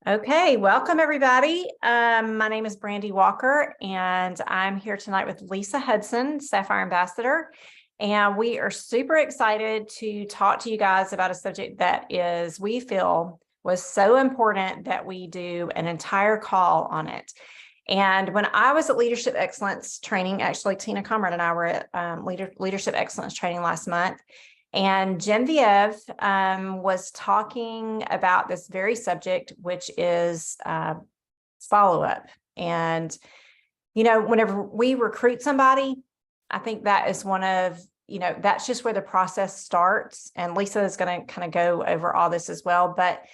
Okay, welcome everybody. My name is Brandy Walker, and I'm here tonight with Lisa Hudson, Sapphire Ambassador. And we are super excited to talk to you guys about a subject that we feel was so important that we do an entire call on it. And when I was at Leadership Excellence training, actually Tina Comrade and I were at Leadership Excellence training last month. And Genevieve was talking about this very subject, which is follow-up. And, whenever we recruit somebody, I think that is that's just where the process starts. And Lisa is going to kind of go over all this as well. But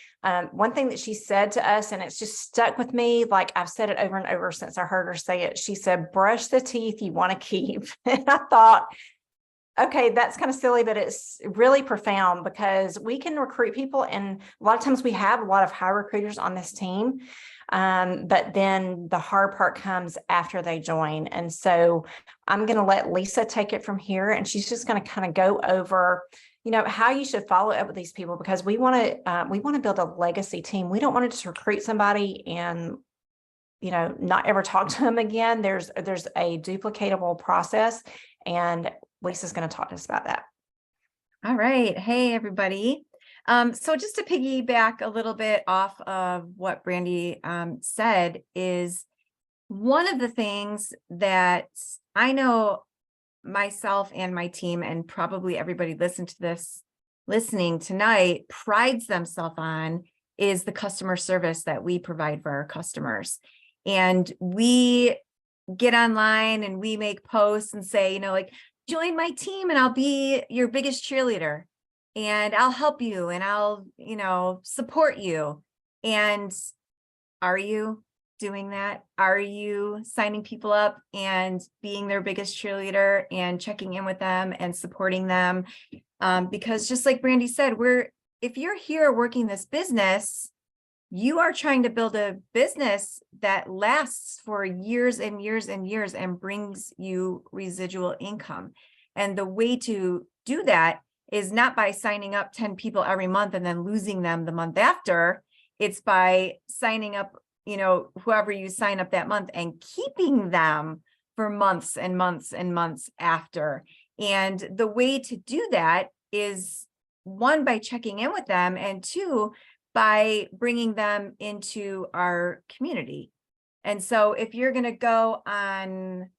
one thing that she said to us, and it's just stuck with me, like I've said it over and over since I heard her say it, she said, brush the teeth you want to keep. And I thought, okay, that's kind of silly, but it's really profound because we can recruit people. And a lot of times we have a lot of high recruiters on this team. But then the hard part comes after they join. And so I'm going to let Lisa take it from here. And she's just going to kind of go over, how you should follow up with these people, because we want to build a legacy team. We don't want to just recruit somebody and not ever talk to them again. There's a duplicatable process, and Lisa's going to talk to us about that. All right. Hey, everybody. So just to piggyback a little bit off of what Brandy said, is one of the things that I know myself and my team, and probably everybody listening tonight, prides themselves on, is the customer service that we provide for our customers. And we get online and we make posts and say, like, join my team and I'll be your biggest cheerleader and I'll help you and I'll, support you. And are you doing that? Are you signing people up and being their biggest cheerleader and checking in with them and supporting them? Because just like Brandy said, if you're here working this business, you are trying to build a business that lasts for years and years and years and brings you residual income. And the way to do that is not by signing up 10 people every month and then losing them the month after. It's by signing up, whoever you sign up that month and keeping them for months and months and months after. And the way to do that is, one, by checking in with them, and two, by bringing them into our community. And so if you're going to go on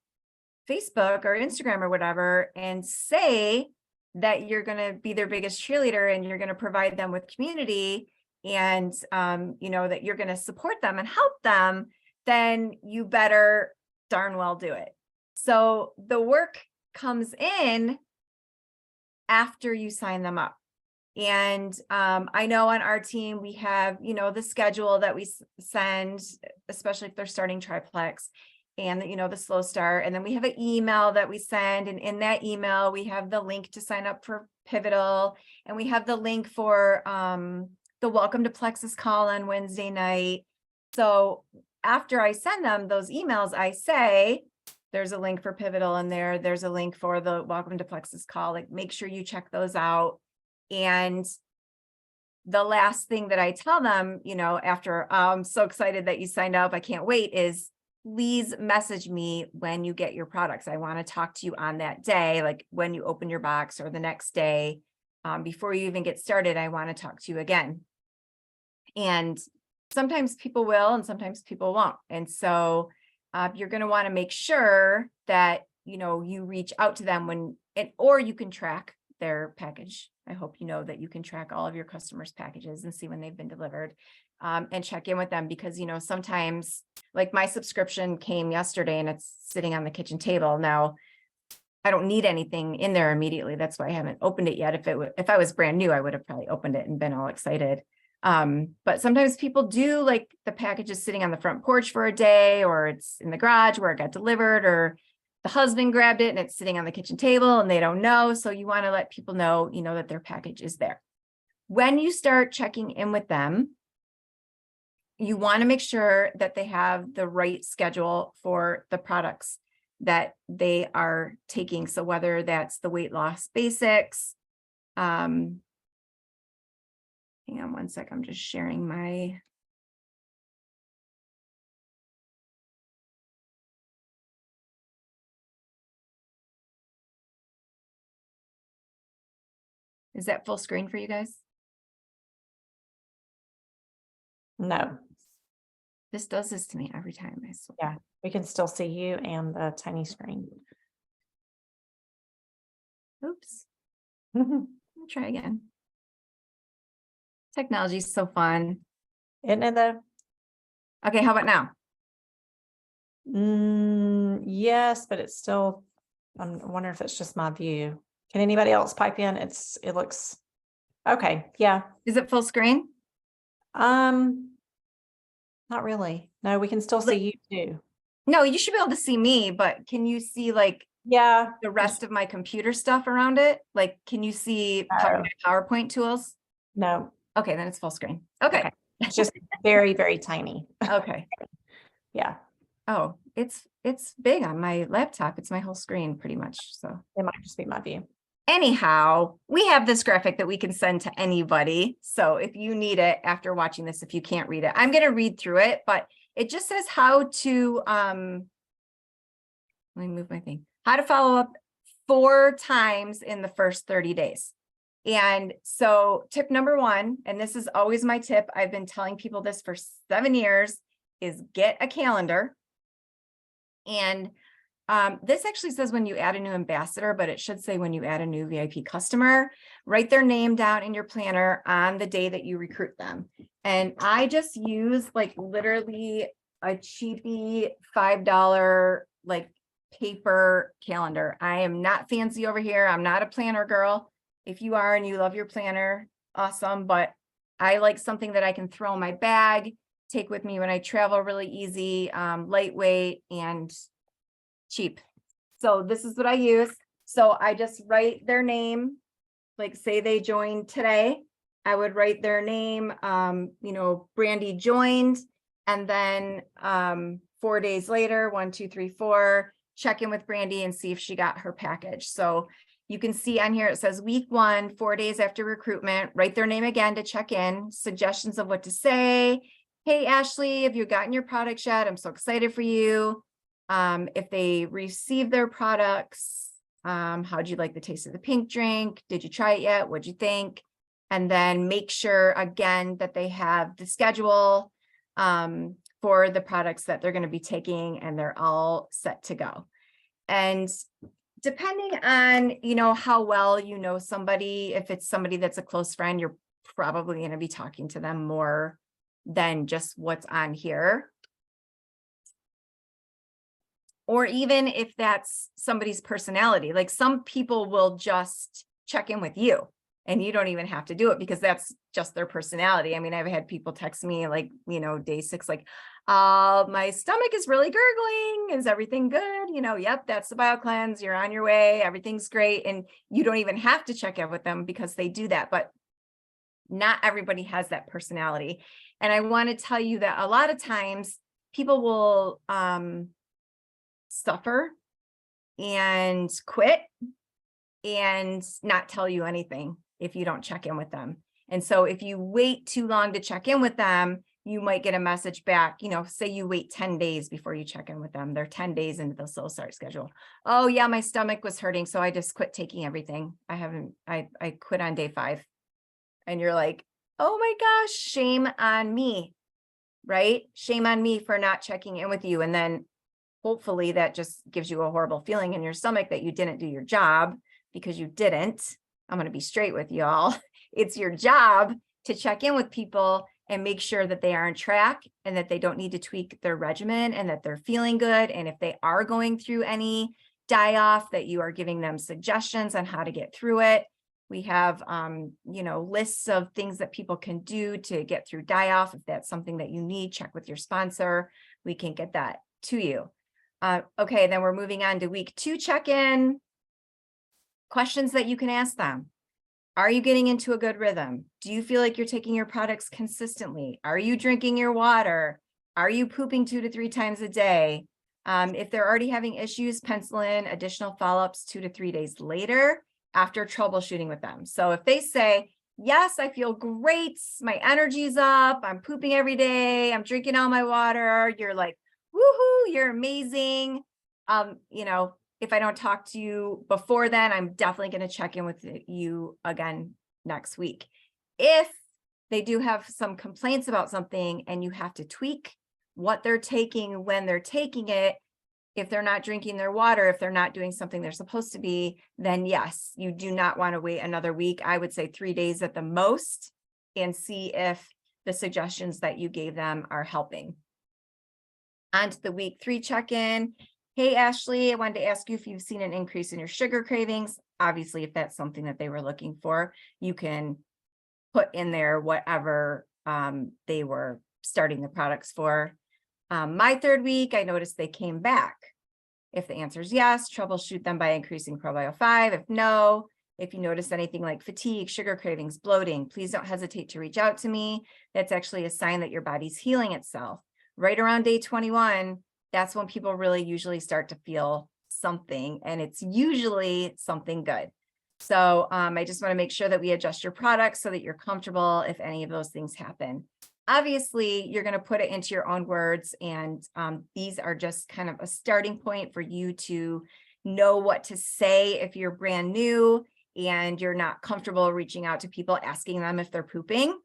Facebook or Instagram or whatever and say that you're going to be their biggest cheerleader and you're going to provide them with community and, that you're going to support them and help them, then you better darn well do it. So the work comes in after you sign them up. And I know on our team, we have, the schedule that we send, especially if they're starting triplex, and, the slow start. And then we have an email that we send. And in that email, we have the link to sign up for Pivotal. And we have the link for the Welcome to Plexus call on Wednesday night. So after I send them those emails, I say, there's a link for Pivotal in there. There's a link for the Welcome to Plexus call. Like, make sure you check those out. And the last thing that I tell them, after I'm so excited that you signed up, I can't wait, is please message me when you get your products. I want to talk to you on that day, like when you open your box or the next day, before you even get started, I want to talk to you again. And sometimes people will, and sometimes people won't. And so you're going to want to make sure that, you reach out to them or you can track their package. I hope you know that you can track all of your customers' packages and see when they've been delivered, and check in with them, because, sometimes, like, my subscription came yesterday and it's sitting on the kitchen table. Now, I don't need anything in there immediately. That's why I haven't opened it yet. If I was brand new, I would have probably opened it and been all excited. But sometimes people do, like, the package is sitting on the front porch for a day, or it's in the garage where it got delivered, or the husband grabbed it and it's sitting on the kitchen table and they don't know. So you want to let people know, that their package is there. When you start checking in with them, you want to make sure that they have the right schedule for the products that they are taking. So whether that's the weight loss basics, hang on one sec, I'm just sharing my Is that full screen for you guys? No, This does this to me every time, I swear. yeah, we can still see you and the tiny screen. Oops. I'll try again. Technology is so fun. Isn't it though? Okay, how about now? Yes, but it's still, I'm wondering if it's just my view. Can anybody else pipe in? It looks, okay, yeah. Is it full screen? Not really. No, we can still see you too. No, you should be able to see me, but can you see like Yeah. the rest of my computer stuff around it? Like, can you see No. my PowerPoint tools? No. Okay, then it's full screen. Okay. It's just very, very tiny. Okay. Yeah. Oh, it's big on my laptop. It's my whole screen pretty much. So It might just be my view. anyhow, we have this graphic that we can send to anybody. So if you need it after watching this, if you can't read it, I'm going to read through it, but it just says how to, let me move my thing, how to follow up 4 times in the first 30 days. And so tip number 1, and this is always my tip, I've been telling people this for 7 years, is get a calendar. And this actually says when you add a new ambassador, but it should say when you add a new VIP customer, write their name down in your planner on the day that you recruit them. And I just use like literally a cheapy $5 like paper calendar. I am not fancy over here. I'm not a planner girl. If you are and you love your planner, awesome. But I like something that I can throw in my bag, take with me when I travel, really easy, lightweight and cheap. So this is what I use. So I just write their name, like say they joined today, I would write their name, Brandy joined, and then 4 days later, 1, 2, 3, 4, check in with Brandy and see if she got her package. So you can see on here, it says week 1, 4 days after recruitment, write their name again to check in, suggestions of what to say. Hey, Ashley, have you gotten your products yet? I'm so excited for you. If they receive their products, how'd you like the taste of the pink drink? Did you try it yet? What'd you think? And then make sure again that they have the schedule for the products that they're going to be taking and they're all set to go. And depending on, how well you know somebody, if it's somebody that's a close friend, you're probably going to be talking to them more than just what's on here. Or even if that's somebody's personality, like some people will just check in with you and you don't even have to do it because that's just their personality. I mean, I've had people text me like, day 6, like, my stomach is really gurgling. Is everything good? Yep, that's the BioCleanse. You're on your way. Everything's great. And you don't even have to check in with them because they do that. But not everybody has that personality. And I want to tell you that a lot of times people will suffer and quit and not tell you anything if you don't check in with them. And so if you wait too long to check in with them, you might get a message back, say you wait 10 days before you check in with them. They're 10 days into the slow start schedule. Oh yeah, my stomach was hurting, so I just quit taking everything. I quit on day 5. And you're like, oh my gosh, shame on me, right? Shame on me for not checking in with you. And then hopefully that just gives you a horrible feeling in your stomach that you didn't do your job, because you didn't. I'm going to be straight with y'all. It's your job to check in with people and make sure that they are on track and that they don't need to tweak their regimen and that they're feeling good. And if they are going through any die-off, that you are giving them suggestions on how to get through it. We have, lists of things that people can do to get through die-off. If that's something that you need, check with your sponsor. We can get that to you. Okay, then we're moving on to week 2 check-in. Questions that you can ask them. Are you getting into a good rhythm? Do you feel like you're taking your products consistently? Are you drinking your water? Are you pooping 2 to 3 times a day? If they're already having issues, pencil in additional follow-ups 2 to 3 days later after troubleshooting with them. So if they say, yes, I feel great, my energy's up, I'm pooping every day, I'm drinking all my water, you're like, woohoo, you're amazing. If I don't talk to you before then, I'm definitely going to check in with you again next week. If they do have some complaints about something and you have to tweak what they're taking when they're taking it, if they're not drinking their water, if they're not doing something they're supposed to be, then yes, you do not want to wait another week. I would say 3 days at the most, and see if the suggestions that you gave them are helping. On to the week 3 check-in. Hey, Ashley, I wanted to ask you if you've seen an increase in your sugar cravings. Obviously, if that's something that they were looking for, you can put in there whatever they were starting the products for. My 3rd week, I noticed they came back. If the answer is yes, troubleshoot them by increasing probio 5. If no, if you notice anything like fatigue, sugar cravings, bloating, please don't hesitate to reach out to me. That's actually a sign that your body's healing itself. Right around day 21, that's when people really usually start to feel something, and it's usually something good. So I just want to make sure that we adjust your products so that you're comfortable if any of those things happen. Obviously, you're going to put it into your own words, and these are just kind of a starting point for you to know what to say if you're brand new and you're not comfortable reaching out to people, asking them if they're pooping.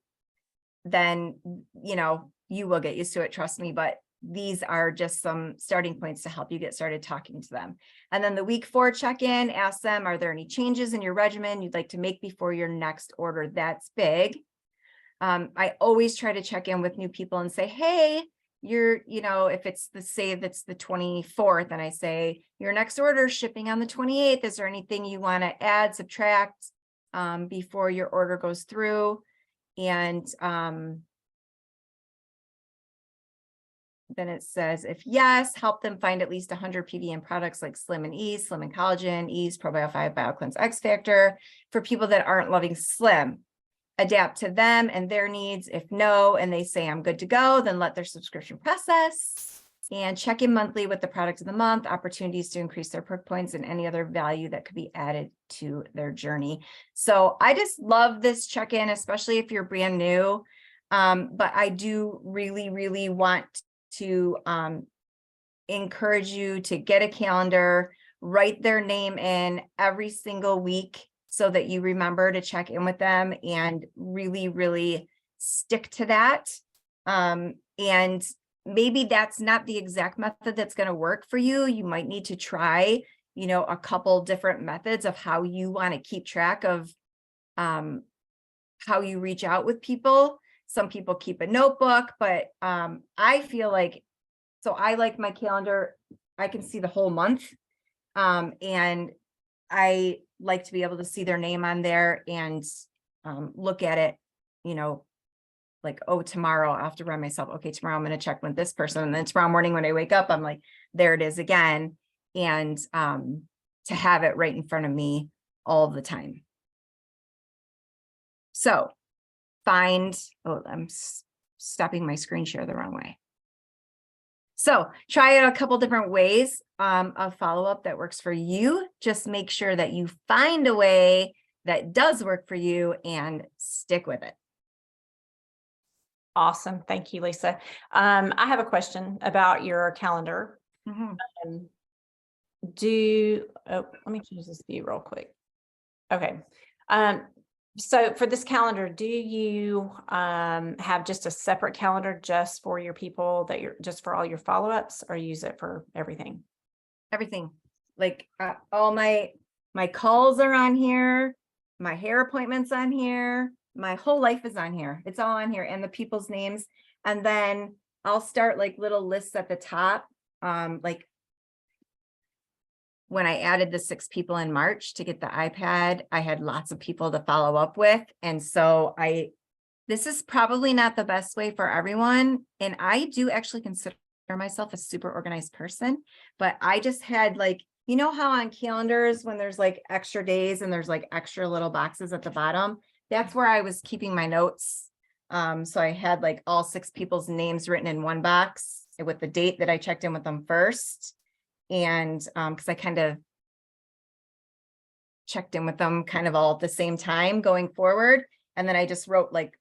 Then, you know, you will get used to it, trust me, but these are just some starting points to help you get started talking to them. And then the week 4 check-in, ask them, are there any changes in your regimen you'd like to make before your next order? That's big. I always try to check in with new people and say, hey, if it's that's the 24th, and I say, your next order is shipping on the 28th. Is there anything you want to add, subtract before your order goes through? And then it says, if yes, help them find at least 100 PDN products like Slim and Ease, Slim and Collagen, Ease, Probio 5, BioCleanse X Factor for people that aren't loving Slim. Adapt to them and their needs. If no, and they say I'm good to go, then let their subscription process, and check in monthly with the product of the month, opportunities to increase their perk points, and any other value that could be added to their journey. So I just love this check-in, especially if you're brand new. But I do really, really want to encourage you to get a calendar, write their name in every single week, so that you remember to check in with them and really, really stick to that. And maybe that's not the exact method that's going to work for you. You might need to try, a couple different methods of how you want to keep track of how you reach out with people. Some people keep a notebook, but I feel like, so I like my calendar, I can see the whole month. And I like to be able to see their name on there and look at it, like, oh, tomorrow I have to remind myself, okay, tomorrow I'm going to check with this person. And then tomorrow morning when I wake up, I'm like, there it is again. And to have it right in front of me all the time. So I'm stopping my screen share the wrong way. So try it a couple different ways of follow-up that works for you. Just make sure that you find a way that does work for you and stick with it. Awesome. Thank you, Lisa. I have a question about your calendar. Mm-hmm. Let me change this view real quick. Okay. So for this calendar, do you have just a separate calendar just for your people just for all your follow-ups, or use it for everything? Everything. Like all my calls are on here, my hair appointments on here, my whole life is on here. It's all on here, and the people's names. And then I'll start like little lists at the top. Like when I added the 6 people in March to get the iPad, I had lots of people to follow up with. And so this is probably not the best way for everyone. And I do actually consider myself a super organized person, but I just had like, how on calendars, when there's like extra days and there's like extra little boxes at the bottom, that's where I was keeping my notes. So I had like all 6 people's names written in one box with the date that I checked in with them first. And because I kind of checked in with them kind of all at the same time going forward. And then I just wrote like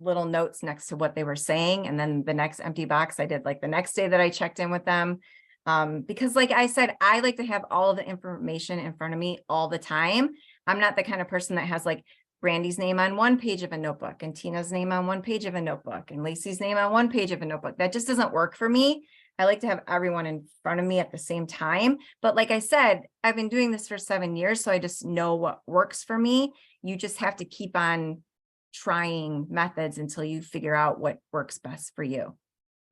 little notes next to what they were saying. And then the next empty box I did like the next day that I checked in with them. Because like I said, I like to have all of the information in front of me all the time. I'm not the kind of person that has like Brandy's name on one page of a notebook and Tina's name on one page of a notebook and Lacey's name on one page of a notebook. That just doesn't work for me. I like to have everyone in front of me at the same time. But like I said, I've been doing this for 7 years, so I just know what works for me. You just have to keep on trying methods until you figure out what works best for you.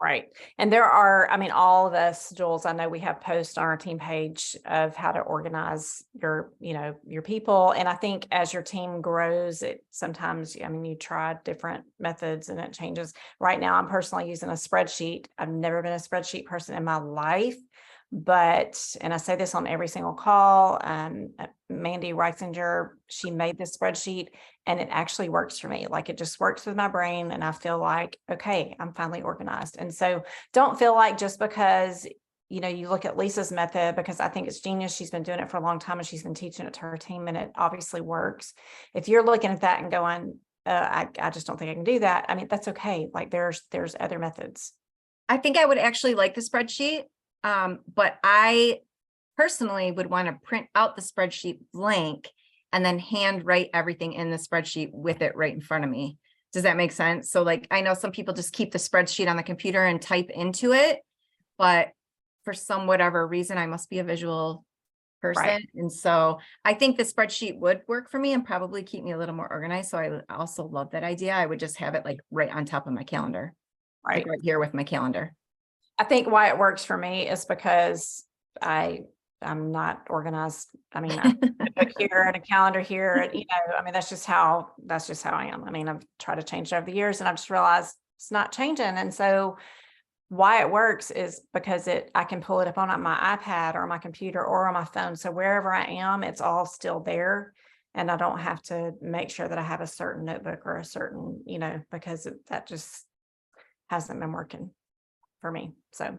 Right. And there are, I mean, all of us, Jules, I know we have posts on our team page of how to organize your, your people. And I think as your team grows, it sometimes, I mean, you try different methods and it changes. Right now, I'm personally using a spreadsheet. I've never been a spreadsheet person in my life. But, and I say this on every single call, Mandy Reixinger, she made this spreadsheet and it actually works for me. Like it just works with my brain and I feel like, okay, I'm finally organized. And so don't feel like just because, you look at Lisa's method, because I think it's genius. She's been doing it for a long time and she's been teaching it to her team and it obviously works. If you're looking at that and going, I just don't think I can do that. I mean, that's okay. Like there's other methods. I think I would actually like the spreadsheet. But I personally would want to print out the spreadsheet blank and then hand write everything in the spreadsheet with it right in front of me. Does that make sense? So like, I know some people just keep the spreadsheet on the computer and type into it, but for some whatever reason, I must be a visual person. Right. And so I think the spreadsheet would work for me and probably keep me a little more organized. So I also love that idea. I would just have it like right on top of my calendar, right, like right here with my calendar. I think why it works for me is because I'm not organized. I mean, I a book here and a calendar here, and I mean, that's just how I am. I mean, I've tried to change it over the years and I've just realized it's not changing. And so why it works is because I can pull it up on my iPad or my computer or on my phone. So wherever I am, it's all still there. And I don't have to make sure that I have a certain notebook or a certain, because that just hasn't been working for me. So,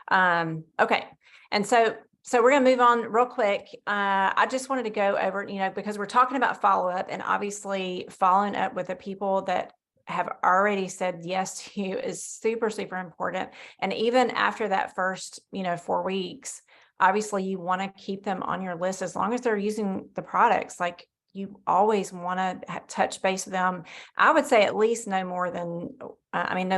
okay. And so we're going to move on real quick. I just wanted to go over, because we're talking about follow up and obviously following up with the people that have already said yes to you is super, super important. And even after that first, 4 weeks, obviously you want to keep them on your list as long as they're using the products. Like you always want to touch base with them. I would say at least no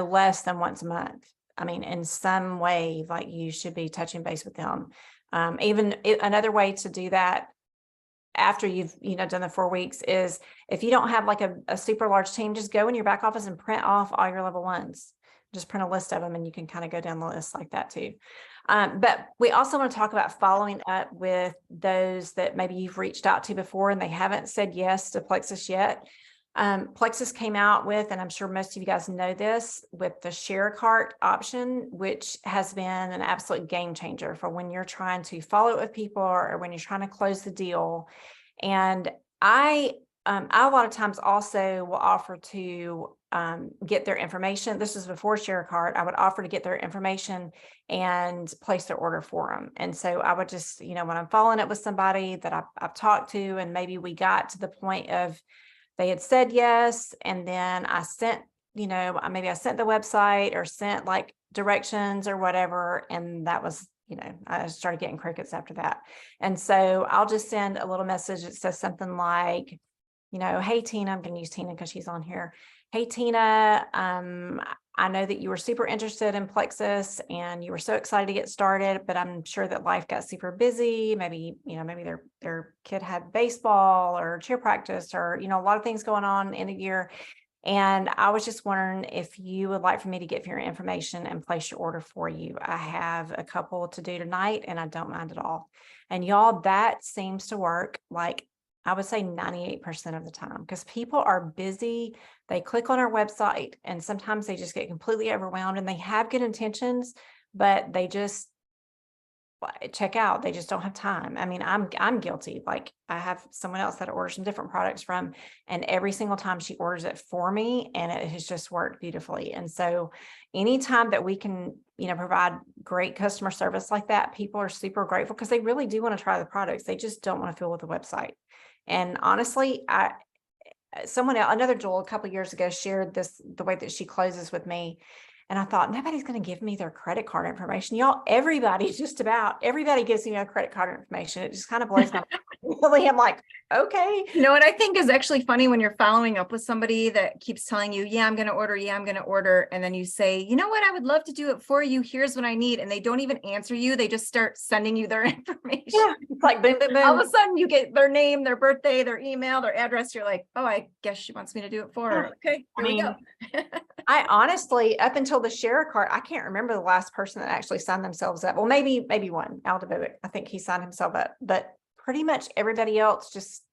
less than once a month. I mean, in some way, like you should be touching base with them. Another way to do that after you've, done the 4 weeks is if you don't have like a super large team, just go in your back office and print off all your level ones. Just print a list of them and you can kind of go down the list like that too. But we also want to talk about following up with those that maybe you've reached out to before and they haven't said yes to Plexus yet. Plexus came out with, and I'm sure most of you guys know this, with the share cart option, which has been an absolute game changer for when you're trying to follow up with people or when you're trying to close the deal. And I a lot of times also will offer to get their information. This is before share cart. I would offer to get their information and place their order for them. And so I would just, when I'm following up with somebody that I've talked to, and maybe we got to the point of they had said yes, and then I sent, maybe I sent the website or sent like directions or whatever, and that was, I started getting crickets after that. And so I'll just send a little message that says something like, hey, Tina, I'm going to use Tina because she's on here. Hey, Tina, I know that you were super interested in Plexus and you were so excited to get started, but I'm sure that life got super busy. Maybe, maybe their kid had baseball or cheer practice or, a lot of things going on in a year. And I was just wondering if you would like for me to get your information and place your order for you. I have a couple to do tonight and I don't mind at all. And y'all, that seems to work like I would say 98% of the time, because people are busy. They click on our website and sometimes they just get completely overwhelmed and they have good intentions, but they just check out. They just don't have time. I mean, I'm guilty. Like I have someone else that orders some different products from, and every single time she orders it for me and it has just worked beautifully. And so anytime that we can, provide great customer service like that, people are super grateful because they really do want to try the products. They just don't want to fill with the website. And honestly, another Joel a couple of years ago shared the way that she closes with me. And I thought, nobody's going to give me their credit card information. Y'all, just about everybody gives me their credit card information. It just kind of blows my mind. Really, I'm like, okay. You know what I think is actually funny when you're following up with somebody that keeps telling you, yeah, I'm going to order. Yeah, I'm going to order. And then you say, you know what? I would love to do it for you. Here's what I need. And they don't even answer you. They just start sending you their information. Yeah, it's like boom, boom, All boom. of a sudden you get their name, their birthday, their email, their address. You're like, oh, I guess she wants me to do it for her. Okay, here we go. I honestly, up until the share cart, I can't remember the last person that actually signed themselves up. Well, maybe one, Aldo, I think he signed himself up, but pretty much everybody else just,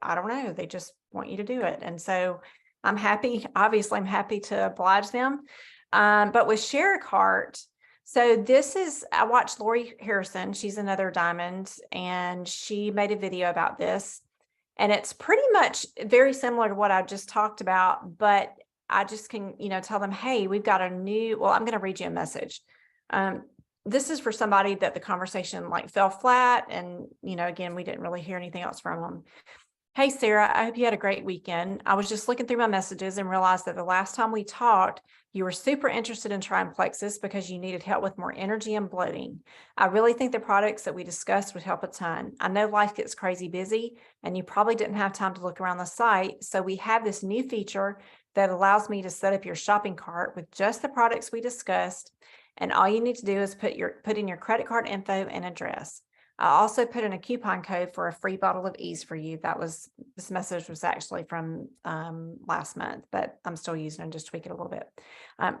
I don't know, they just want you to do it. And so I'm happy, obviously I'm happy to oblige them. But with share a cart, so this is, I watched Lori Harrison, she's another diamond, and she made a video about this. And it's pretty much very similar to what I just talked about, but I just can, tell them, hey, we've got a new, well, I'm going to read you a message. This is for somebody that the conversation like fell flat. And, again, we didn't really hear anything else from them. Hey, Sarah, I hope you had a great weekend. I was just looking through my messages and realized that the last time we talked, you were super interested in trying Plexus because you needed help with more energy and bloating. I really think the products that we discussed would help a ton. I know life gets crazy busy and you probably didn't have time to look around the site. So we have this new feature that allows me to set up your shopping cart with just the products we discussed. And all you need to do is put in your credit card info and address. I also put in a coupon code for a free bottle of Ease for you. This message was actually from last month, but I'm still using it and just tweak it a little bit.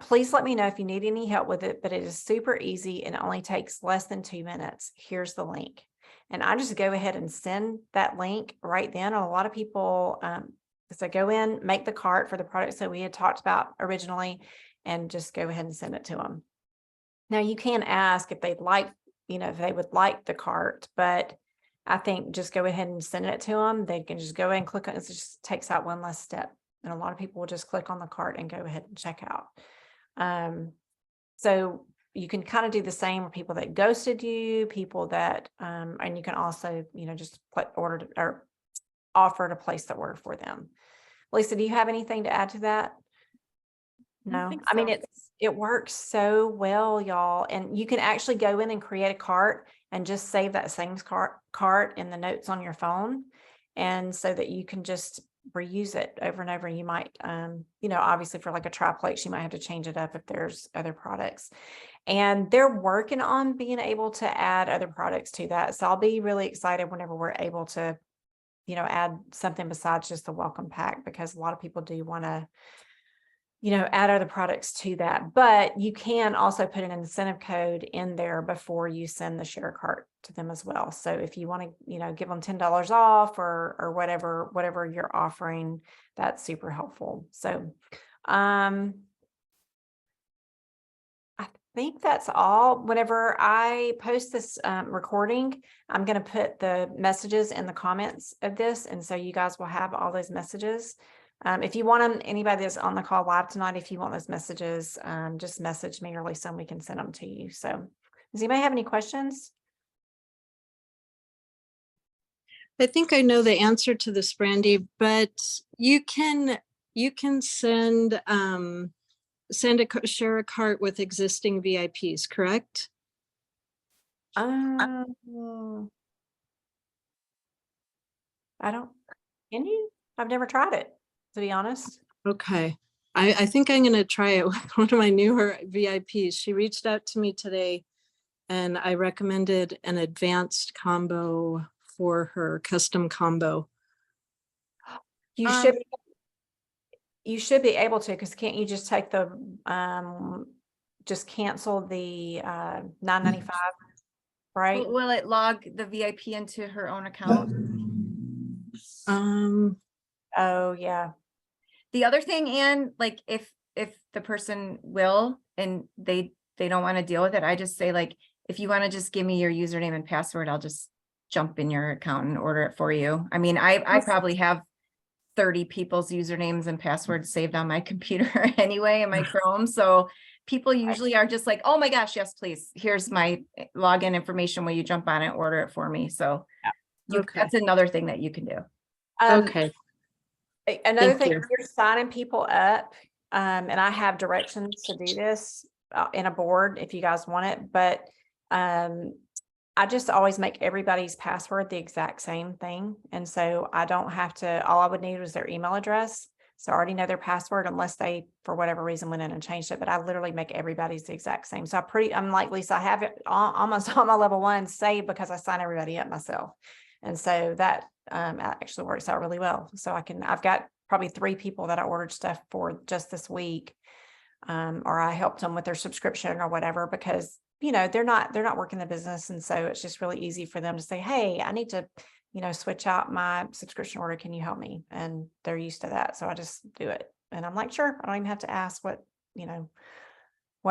Please let me know if you need any help with it, but it is super easy and it only takes less than 2 minutes. Here's the link. And I just go ahead and send that link right then. And a lot of people, so go in, make the cart for the products that we had talked about originally, and just go ahead and send it to them. Now you can ask if they'd like, if they would like the cart, but I think just go ahead and send it to them. They can just go ahead and click on it. It just takes out one less step. And a lot of people will just click on the cart and go ahead and check out. So you can kind of do the same for people that ghosted you, people that, and you can also, just order or offer to place the order for them. Lisa, do you have anything to add to that? No, I mean, it works so well, y'all. And you can actually go in and create a cart and just save that same cart in the notes on your phone. And so that you can just reuse it over and over. You might, obviously for like a triplex, you might have to change it up if there's other products. And they're working on being able to add other products to that. So I'll be really excited whenever we're able to, add something besides just the welcome pack, because a lot of people do want to, add other products to that. But you can also put an incentive code in there before you send the share cart to them as well. So if you want to, give them $10 off or whatever you're offering, that's super helpful. So I think that's all. Whenever I post this recording, I'm going to put the messages in the comments of this. And so you guys will have all those messages. If you want them, anybody that's on the call live tonight, if you want those messages, just message me or Lisa and we can send them to you. So does anybody have any questions? I think I know the answer to this, Brandy, but you can send share a cart with existing VIPs, correct? I don't, can you? I've never tried it, to be honest. Okay. I think I'm going to try it with one of my newer VIPs. She reached out to me today and I recommended an advanced combo for her, custom combo. You should be able to, because can't you just take the just cancel the $9.95, right? Will it log the VIP into her own account? Oh yeah. The other thing, Anne, like if the person will and they don't want to deal with it, I just say, like, if you want to just give me your username and password, I'll just jump in your account and order it for you. I mean, I probably have 30 people's usernames and passwords saved on my computer anyway in my Chrome. So people usually are just like, oh my gosh, yes, please. Here's my login information. Will you jump on it, order it for me? So that's another thing that you can do. Okay. Another thing, if you're signing people up, and I have directions to do this in a board if you guys want it, but I I just always make everybody's password the exact same thing. And so I don't have to, all I would need was their email address. So I already know their password unless they, for whatever reason, went in and changed it. But I literally make everybody's the exact same. So I'm like Lisa, I have it almost all my level ones saved because I sign everybody up myself. And so that actually works out really well. So I've got probably 3 people that I ordered stuff for just this week. Or I helped them with their subscription or whatever, because they're not working the business. And so it's just really easy for them to say, hey, I need to, switch out my subscription order. Can you help me? And they're used to that. So I just do it. And I'm like, sure, I don't even have to ask what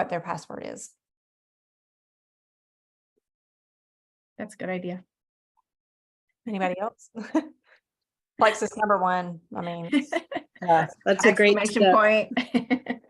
their password is. That's a good idea. Anybody else? Plexus number 1. I mean, That's a great Exclamation step. point.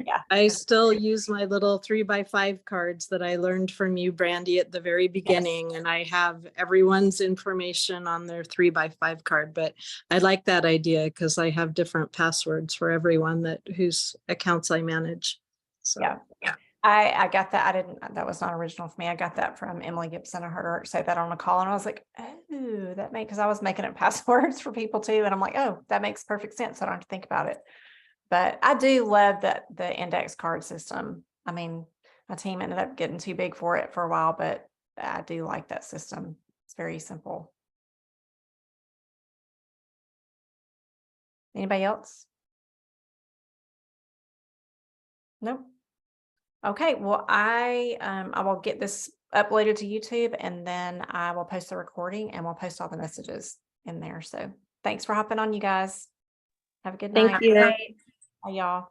yeah. I still use my little 3x5 cards that I learned from you, Brandy, at the very beginning. And I have everyone's information on their 3x5 card, but I like that idea because I have different passwords for everyone whose accounts I manage. So Yeah. I got that. That was not original for me. I got that from Emily Gibson. I heard her say that on a call and I was like, oh, because I was making up passwords for people too. And I'm like, oh, that makes perfect sense. I don't have to think about it. But I do love the index card system. I mean, my team ended up getting too big for it for a while, but I do like that system. It's very simple. Anybody else? Nope. Okay, well, I will get this uploaded to YouTube and then I will post the recording and we'll post all the messages in there. So thanks for hopping on, you guys. Have a good night. thank you. Bye, y'all.